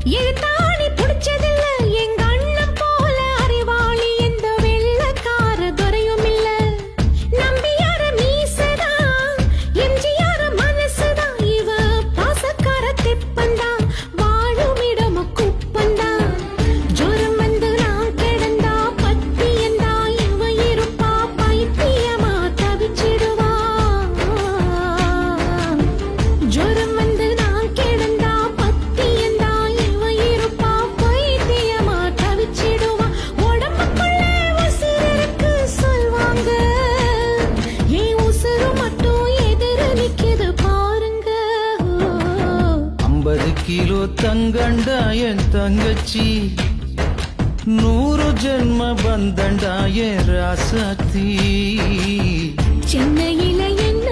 எழுத்தாணி புடிச்சதில்ல எங்க அண்ணன் போல அறிவாளி எந்த வெள்ளக்கார துறையும் இல்ல. நம்பியார மீசதா எம்ஜிஆர மனசுதா இவ பாசக்கார தெப்பந்தா வாழும் இடம் குப்பந்தா. ஜோரம் வந்து நான் கிடந்தா பத்தியந்தா இவ இருப்பா பைத்தியமா தவிச்சிடுவா. ஜோரம் வந்து நான் கிடந்தா பத்தியந்தா இவ இருப்பா பைத்தியமா தவிச்சிடுவா. உடம்புக்குள்ள உசுரு இருக்கு சொல்வாங்க, ஏன் உசுரு மட்டும் எதிர நிக்குது பாருங்க. 50 கிலோ தங்கண்டா என் தங்கச்சி, 100 ஜென்ம பந்தண்டா என் ராசாத்தி. சென்னையில என்ன